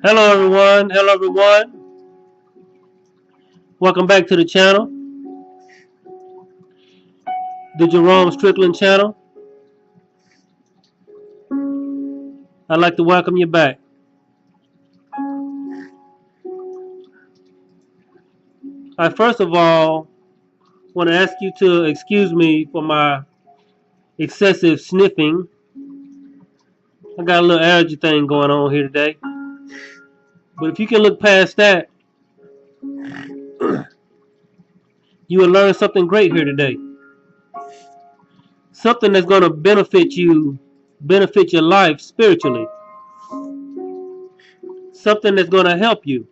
Hello everyone. Hello everyone. Welcome back to the channel, the Jerome Strickland channel. I'd like to welcome you back. I first of all want to ask you to excuse me for my excessive sniffing. I got a little allergy thing going on here today. But if you can look past that, you will learn something great here today. Something that's going to benefit your life spiritually. Something that's going to help you.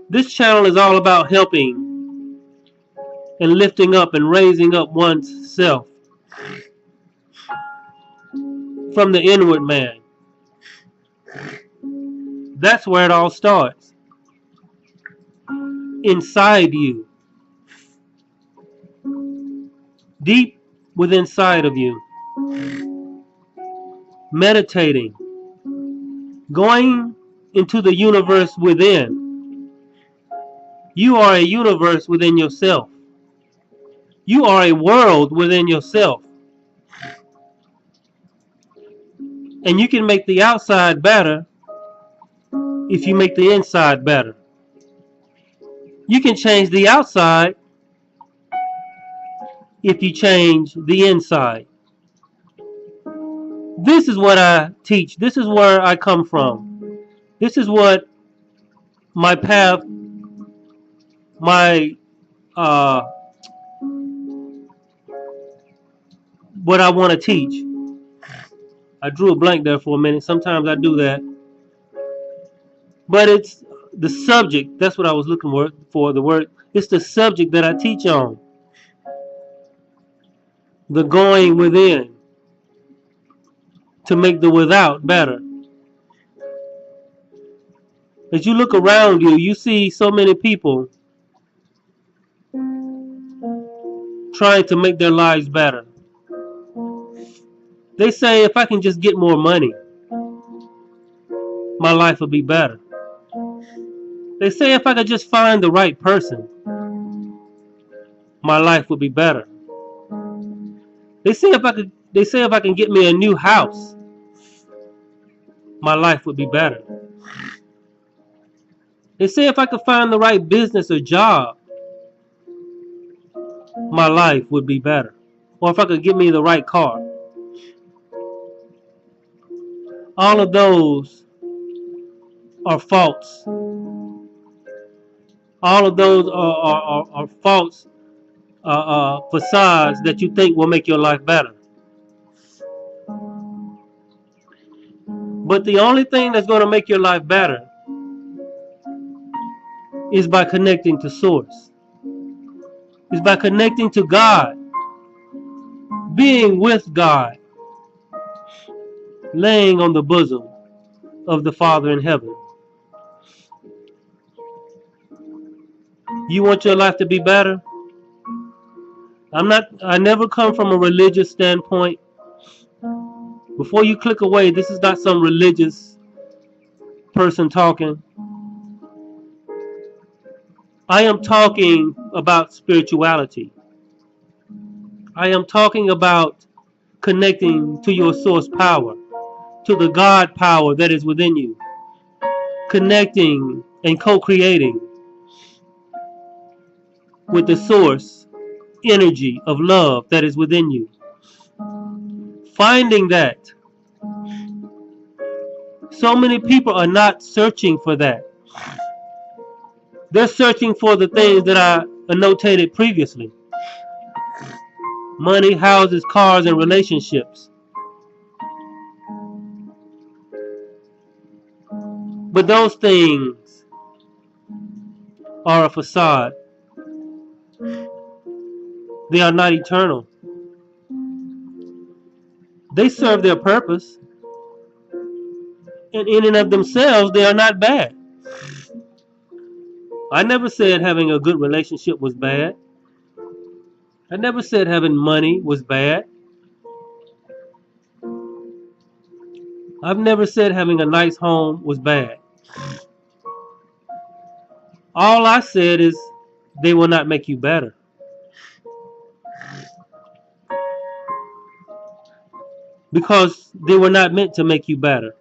This channel is all about helping and lifting up and raising up one's self from the inward man. That's where it all starts. Inside you. Deep within inside of you. Meditating. Going into the universe within. You are a universe within yourself. You are a world within yourself. And you can make the outside better if you make the inside better. You can change the outside if you change the inside. This is what I teach. This is where I come from. This is what my path, my what I want to teach. I drew a blank there for a minute. Sometimes I do that. But it's the subject. That's what I was looking for, the word. It's the subject that I teach on. The going within to make the without better. As you look around you, you see so many people trying to make their lives better. They say, if I can just get more money, my life will be better. They say, if I could just find the right person, my life would be better. They say if I can get me a new house, my life would be better. They say if I could find the right business or job, my life would be better. Or if I could get me the right car. All of those are false. All of those are false facades that you think will make your life better. But the only thing that's going to make your life better is by connecting to Source. Is by connecting to God. Being with God. Laying on the bosom of the Father in heaven. You want your life to be better? I never come from a religious standpoint. Before you click away, this is not some religious person talking. I am talking about spirituality. I am talking about connecting to your source power, to the God power that is within you. Connecting and co-creating with the source energy of love that is within you. Finding that. So many people are not searching for that. They're searching for the things that I annotated previously. Money, houses, cars, and relationships. But those things are a facade. They are not eternal. They serve their purpose. And in and of themselves, they are not bad. I never said having a good relationship was bad. I never said having money was bad. I've never said having a nice home was bad. All I said is they will not make you better. Because they were not meant to make you better.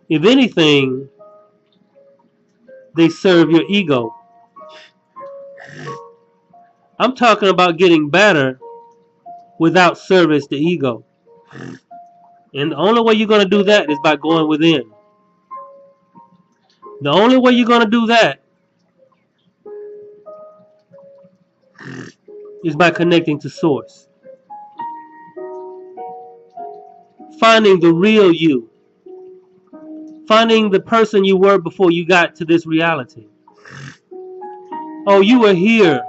If anything, they serve your ego. I'm talking about getting better without service to ego. And the only way you're going to do that is by going within. The only way you're going to do that is by connecting to Source. Finding the real you. Finding the person you were before you got to this reality. Oh, you were here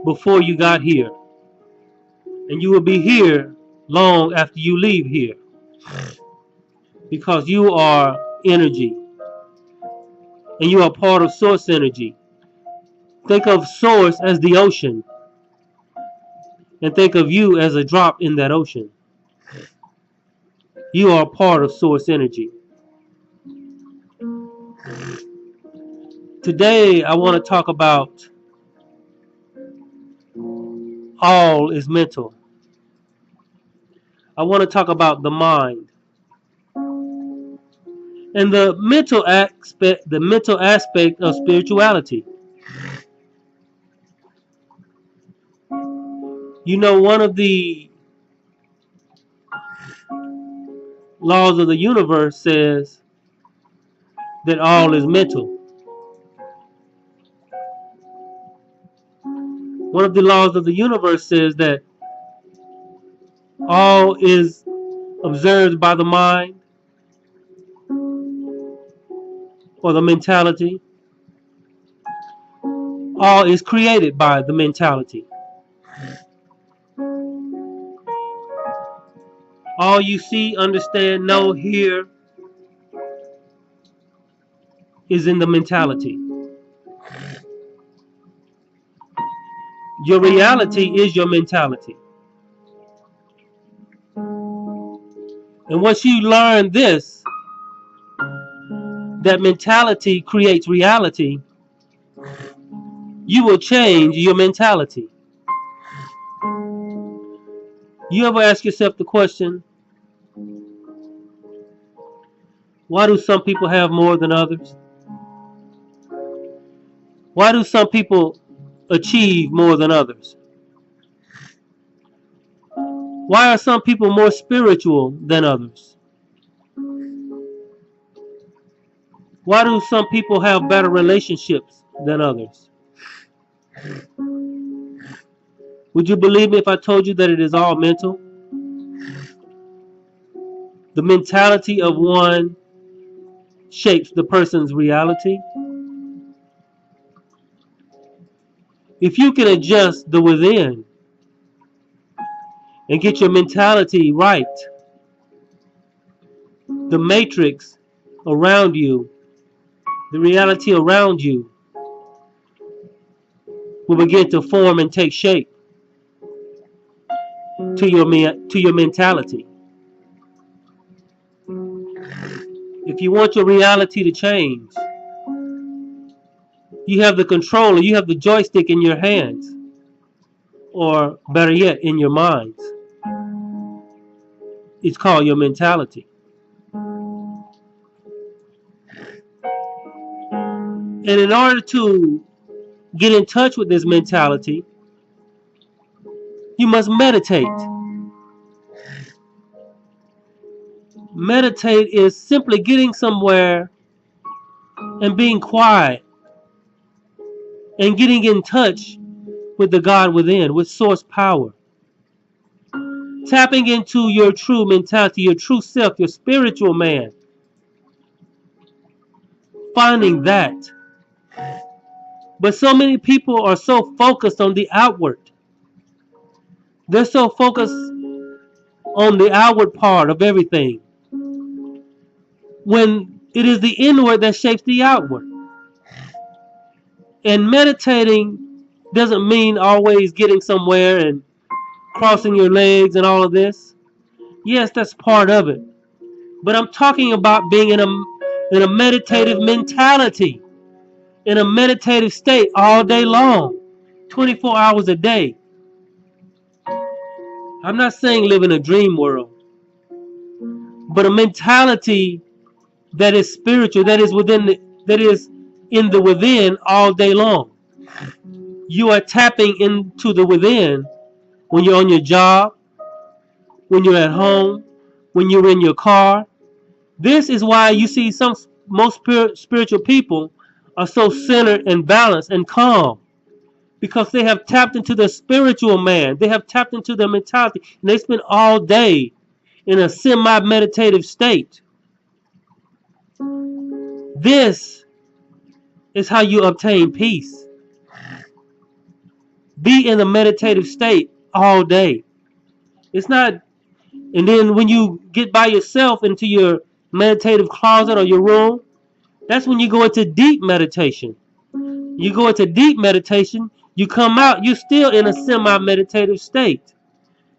before you got here. And you will be here long after you leave here. Because you are energy. And you are part of Source energy. Think of Source as the ocean. And think of you as a drop in that ocean. You are part of Source energy. Today, I want to talk about all is mental. I want to talk about the mind. And the mental aspect of spirituality. You know, one of the laws of the universe says that all is mental. One of the laws of the universe says that all is observed by the mind or the mentality. All is created by the mentality. All you see, understand, know, hear is in the mentality. Your reality is your mentality. And once you learn this, that mentality creates reality, you will change your mentality. You ever ask yourself the question, why do some people have more than others? Why do some people achieve more than others? Why are some people more spiritual than others? Why do some people have better relationships than others? Would you believe me if I told you that it is all mental? The mentality of one shapes the person's reality. If you can adjust the within and get your mentality right, the matrix around you, the reality around you will begin to form and take shape to your mentality. If you want your reality to change, you have the controller, you have the joystick in your hands, or better yet, in your minds. It's called your mentality. And in order to get in touch with this mentality, you must meditate. Meditate is simply getting somewhere and being quiet and getting in touch with the God within, with Source power. Tapping into your true mentality, your true self, your spiritual man. Finding that. But so many people are so focused on the outward. They're so focused on the outward part of everything, when it is the inward that shapes the outward. And meditating doesn't mean always getting somewhere and crossing your legs and all of this. Yes, that's part of it. But I'm talking about being in a meditative mentality, in a meditative state all day long, 24 hours a day. I'm not saying live in a dream world, but a mentality that is spiritual, that is in the within all day long. You are tapping into the within when you're on your job, when you're at home, when you're in your car. This is why you see most spiritual people are so centered and balanced and calm, because they have tapped into the spiritual man. They have tapped into their mentality, and they spend all day in a semi-meditative state. This is how you obtain peace. Be in a meditative state all day. It's not, and then when you get by yourself into your meditative closet or your room, that's when you go into deep meditation. You go into deep meditation, you come out, you're still in a semi-meditative state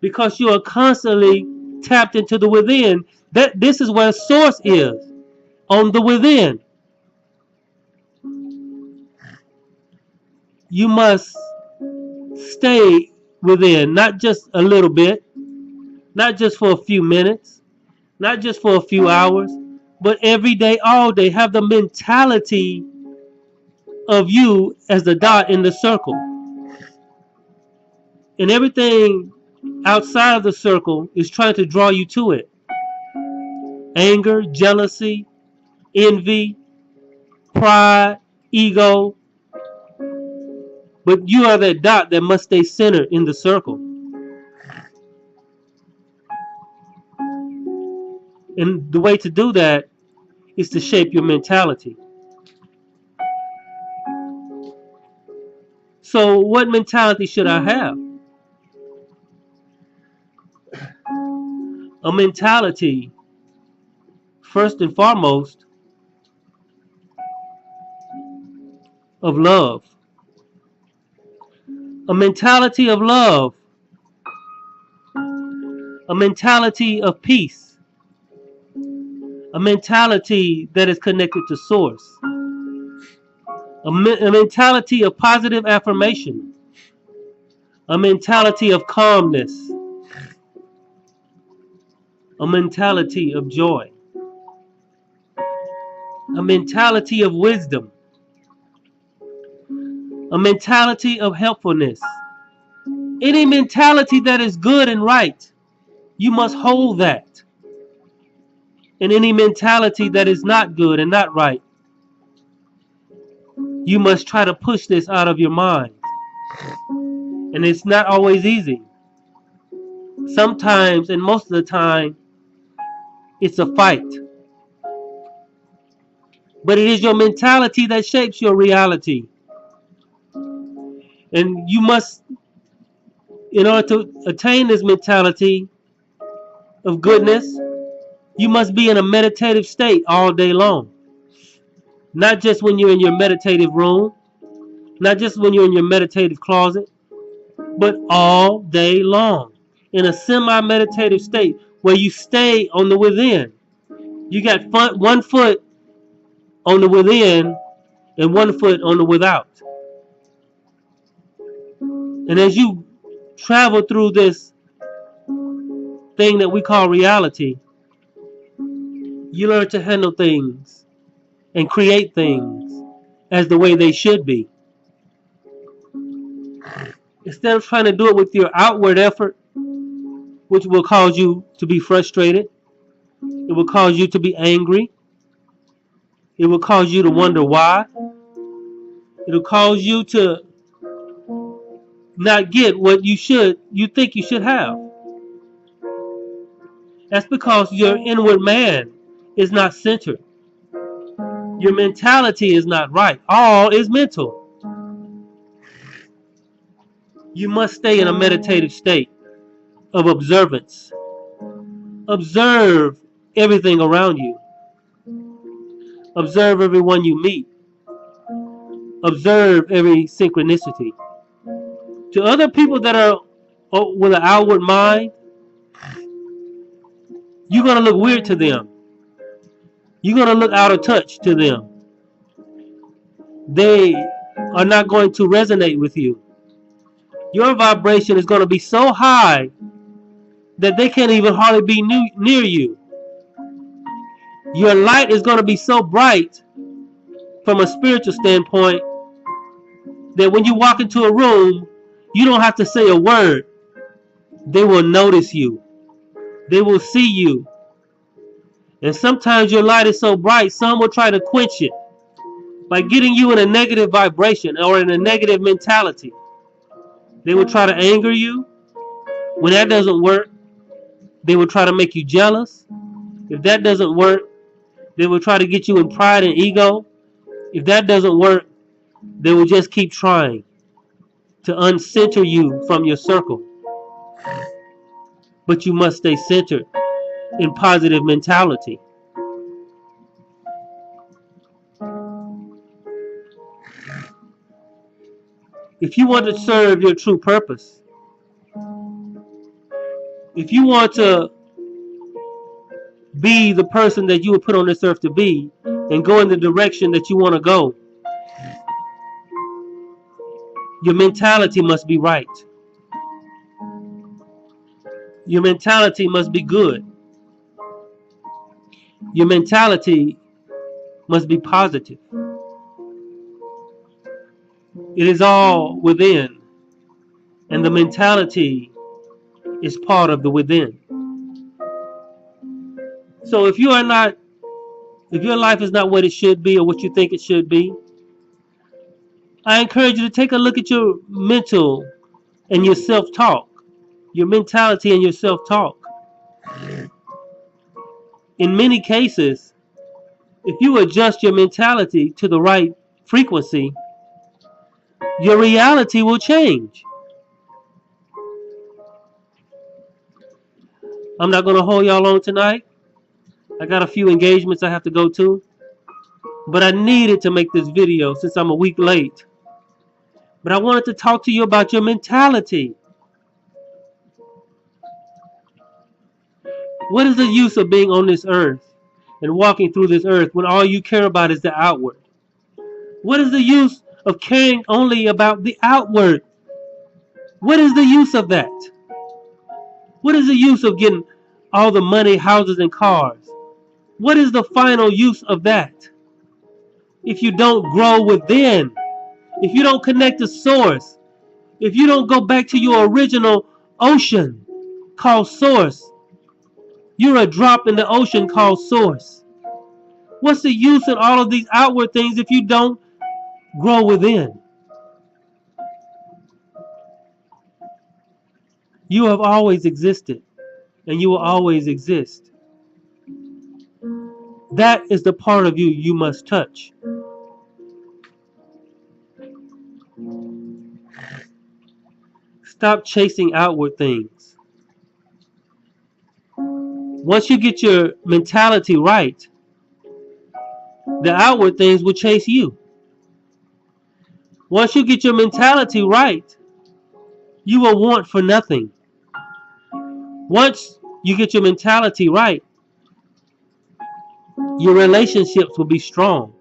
because you are constantly tapped into the within. This is where source is, on the within. You must stay within, not just a little bit, not just for a few minutes, not just for a few hours, but every day, all day. Have the mentality of you as the dot in the circle. And everything outside of the circle is trying to draw you to it. Anger, jealousy, envy, pride, ego. But you are that dot that must stay centered in the circle. And the way to do that is to shape your mentality. So what mentality should I have? A mentality, first and foremost, of love. A mentality of love. A mentality of peace. A mentality that is connected to source. A mentality of positive affirmation. A mentality of calmness. A mentality of joy. A mentality of wisdom. A mentality of helpfulness. Any mentality that is good and right, you must hold that. And any mentality that is not good and not right, you must try to push this out of your mind. And it's not always easy. Sometimes, and most of the time, it's a fight. But it is your mentality that shapes your reality. And you must, in order to attain this mentality of goodness, you must be in a meditative state all day long. Not just when you're in your meditative room, not just when you're in your meditative closet, but all day long. In a semi-meditative state where you stay on the within. You got one foot on the within and one foot on the without. And as you travel through this thing that we call reality, you learn to handle things and create things as the way they should be. Instead of trying to do it with your outward effort, which will cause you to be frustrated, it will cause you to be angry, it will cause you to wonder why, it will cause you to not get what you think you should have. That's because your inward man is not centered. Your mentality is not right. All is mental. You must stay in a meditative state of observance. Observe everything around you. Observe everyone you meet. Observe every synchronicity. To other people that are with an outward mind, you're going to look weird to them. You're going to look out of touch to them. They are not going to resonate with you. Your vibration is going to be so high that they can't even hardly be near you. Your light is going to be so bright from a spiritual standpoint that when you walk into a room, you don't have to say a word. They will notice you. They will see you. And sometimes your light is so bright, some will try to quench it by getting you in a negative vibration or in a negative mentality. They will try to anger you. When that doesn't work, they will try to make you jealous. If that doesn't work, they will try to get you in pride and ego. If that doesn't work, they will just keep trying to uncenter you from your circle. But you must stay centered in positive mentality. If you want to serve your true purpose, if you want to be the person that you were put on this earth to be and go in the direction that you want to go, your mentality must be right. Your mentality must be good. Your mentality must be positive. It is all within, and the mentality is part of the within. So if your life is not what it should be or what you think it should be, I encourage you to take a look at your mental and your self-talk, your mentality and your self-talk. In many cases, if you adjust your mentality to the right frequency, your reality will change. I'm not going to hold y'all on tonight. I got a few engagements I have to go to. But I needed to make this video since I'm a week late. But I wanted to talk to you about your mentality. What is the use of being on this earth and walking through this earth when all you care about is the outward? What is the use of caring only about the outward? What is the use of that? What is the use of getting all the money, houses, and cars? What is the final use of that? If you don't grow within, if you don't connect to source, if you don't go back to your original ocean called source, you're a drop in the ocean called source. What's the use in all of these outward things if you don't grow within? You have always existed, and you will always exist. That is the part of you you must touch. Stop chasing outward things. Once you get your mentality right, the outward things will chase you. Once you get your mentality right, you will want for nothing. Once you get your mentality right, your relationships will be strong.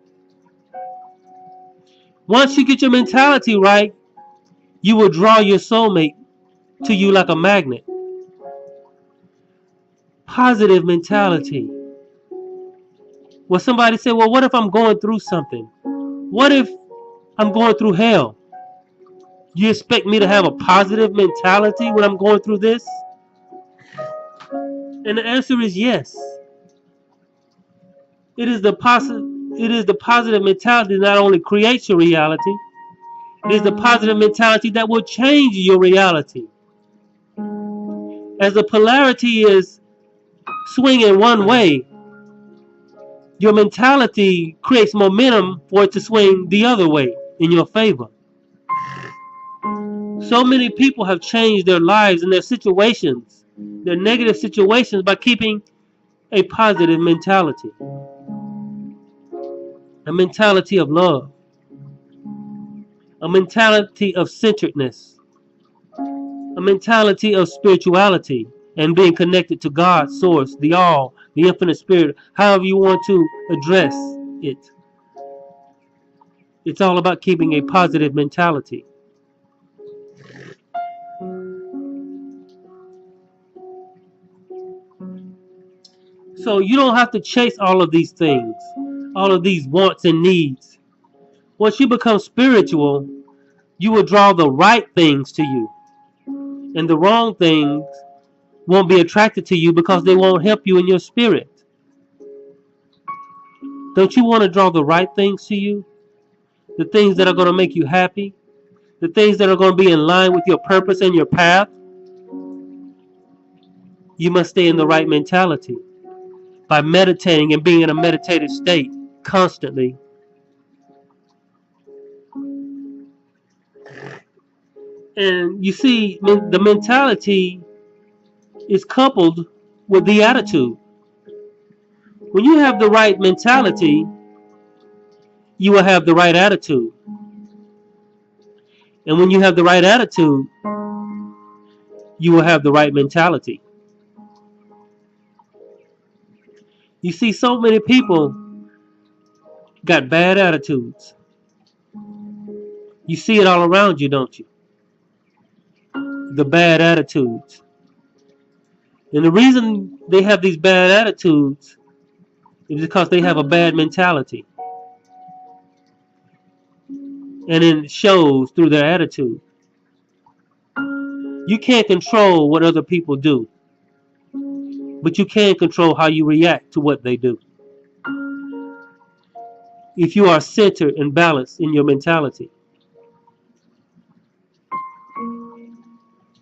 Once you get your mentality right, you will draw your soulmate to you like a magnet. Positive mentality. Well, somebody said, well, what if I'm going through something? What if I'm going through hell? You expect me to have a positive mentality when I'm going through this? And the answer is yes. It is the positive mentality that not only creates your reality, it is the positive mentality that will change your reality. As the polarity is swinging one way, your mentality creates momentum for it to swing the other way in your favor. So many people have changed their lives and their situations, their negative situations, by keeping a positive mentality. A mentality of love. A mentality of centeredness. A mentality of spirituality and being connected to God's source, the all, the infinite spirit, however you want to address it. It's all about keeping a positive mentality. So you don't have to chase all of these things, all of these wants and needs. Once you become spiritual, you will draw the right things to you. And the wrong things won't be attracted to you because they won't help you in your spirit. Don't you want to draw the right things to you? The things that are going to make you happy? The things that are going to be in line with your purpose and your path? You must stay in the right mentality by meditating and being in a meditative state constantly. And you see, the mentality is coupled with the attitude. When you have the right mentality, you will have the right attitude. And when you have the right attitude, you will have the right mentality. You see, so many people got bad attitudes. You see it all around you, don't you? The bad attitudes. And the reason they have these bad attitudes is because they have a bad mentality. And it shows through their attitude. You can't control what other people do, but you can control how you react to what they do. If you are centered and balanced in your mentality,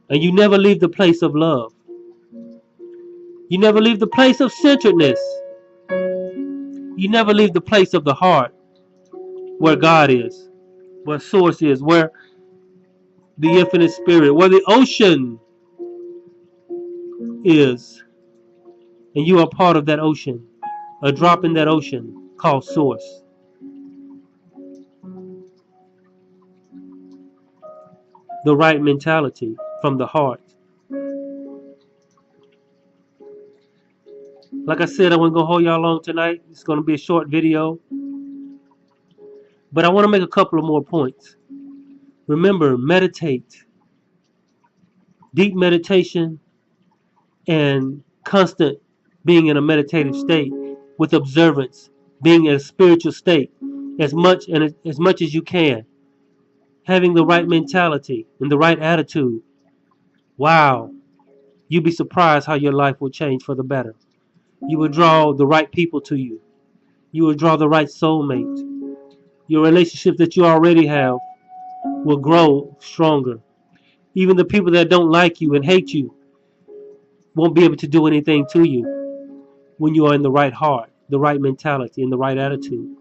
and you never leave the place of love, you never leave the place of centeredness, you never leave the place of the heart where God is, where source is, where the infinite spirit, where the ocean is, and you are part of that ocean, a drop in that ocean called source. The right mentality from the heart. Like I said, I wasn't going to hold y'all long tonight. It's going to be a short video. But I want to make a couple of more points. Remember, meditate. Deep meditation and constant being in a meditative state with observance, being in a spiritual state as much as you can. Having the right mentality and the right attitude. Wow. You'd be surprised how your life will change for the better. You will draw the right people to you. You will draw the right soulmate. Your relationship that you already have will grow stronger. Even the people that don't like you and hate you won't be able to do anything to you when you are in the right heart, the right mentality, and the right attitude.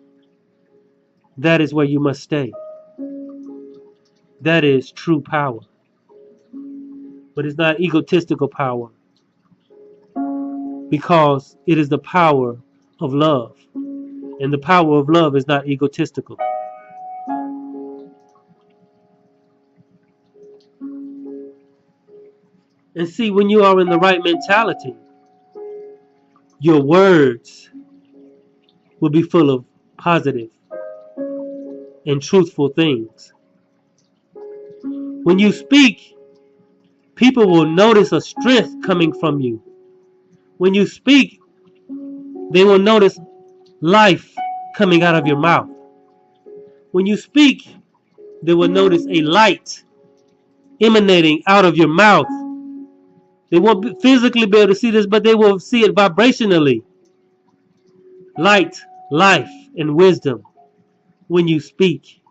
That is where you must stay. That is true power. But it's not egotistical power, because it is the power of love. And the power of love is not egotistical. And see, when you are in the right mentality, your words will be full of positive and truthful things. When you speak, people will notice a strength coming from you. When you speak, they will notice life coming out of your mouth. When you speak, they will notice a light emanating out of your mouth. They won't physically be able to see this, but they will see it vibrationally. Light, life, and wisdom when you speak.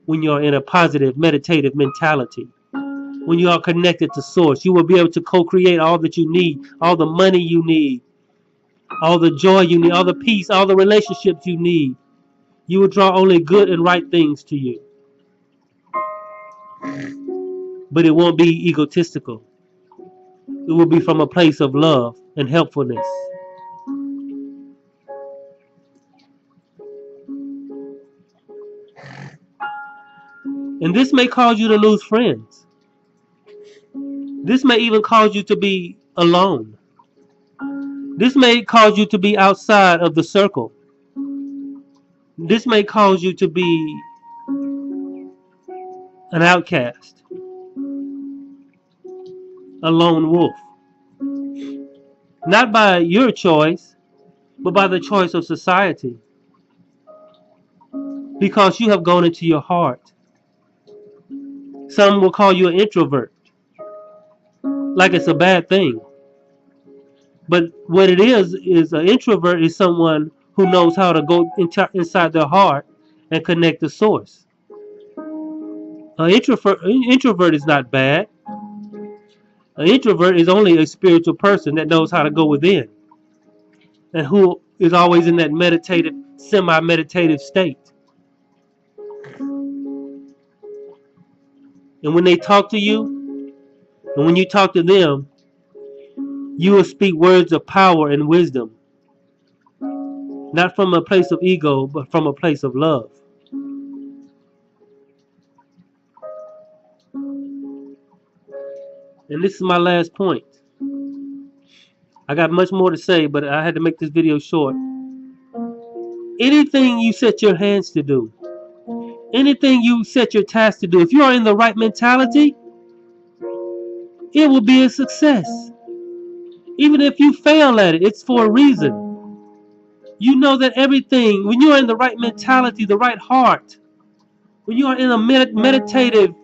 When you're in a positive, meditative mentality. When you are connected to source, you will be able to co-create all that you need, all the money you need, all the joy you need, all the peace, all the relationships you need. You will draw only good and right things to you. But it won't be egotistical. It will be from a place of love and helpfulness. And this may cause you to lose friends. This may even cause you to be alone. This may cause you to be outside of the circle. This may cause you to be an outcast, a lone wolf. Not by your choice, but by the choice of society. Because you have gone into your heart. Some will call you an introvert, like it's a bad thing. But what it is an introvert is someone who knows how to go inside their heart and connect the source. An introvert is not bad. An introvert is only a spiritual person that knows how to go within and who is always in that meditative, semi-meditative state. And when they talk to you, and when you talk to them, you will speak words of power and wisdom. Not from a place of ego, but from a place of love. And this is my last point. I got much more to say, but I had to make this video short. Anything you set your hands to do, anything you set your task to do, if you are in the right mentality, it will be a success. Even if you fail at it, it's for a reason. You know that everything, when you are in the right mentality, the right heart, when you are in a meditative,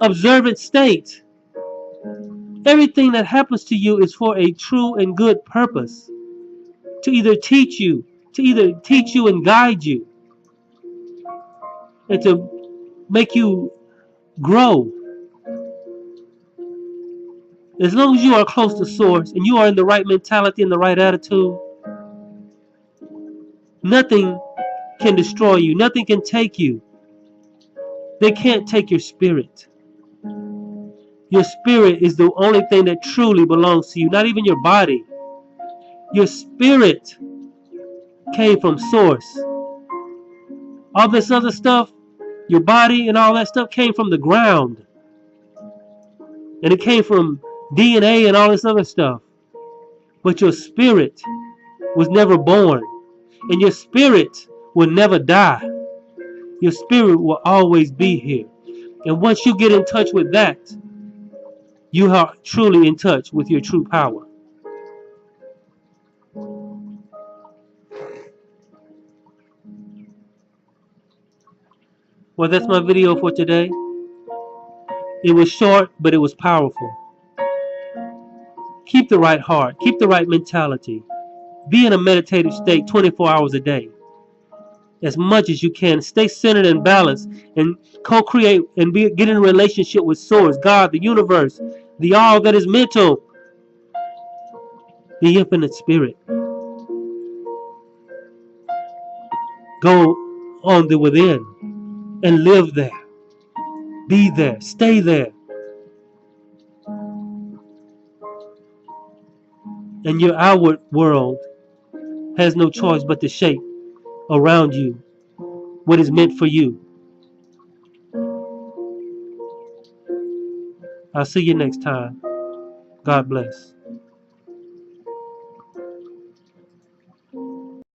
observant state, everything that happens to you is for a true and good purpose. To either teach you and guide you, and to make you grow. As long as you are close to source and you are in the right mentality and the right attitude, nothing can destroy you. Nothing can take you. They can't take your spirit. Your spirit is the only thing that truly belongs to you, not even your body. Your spirit came from source. All this other stuff, your body and all that stuff came from the ground. And it came from DNA and all this other stuff. But your spirit was never born. And your spirit will never die. Your spirit will always be here. And once you get in touch with that, you are truly in touch with your true power. Well, that's my video for today. It was short, but it was powerful. Keep the right heart. Keep the right mentality. Be in a meditative state 24 hours a day. As much as you can. Stay centered and balanced and co-create and get in a relationship with Source, God, the universe, the all that is mental, the infinite spirit. Go on the within and live there. Be there. Stay there. And your outward world has no choice but to shape around you what is meant for you. I'll see you next time. God bless.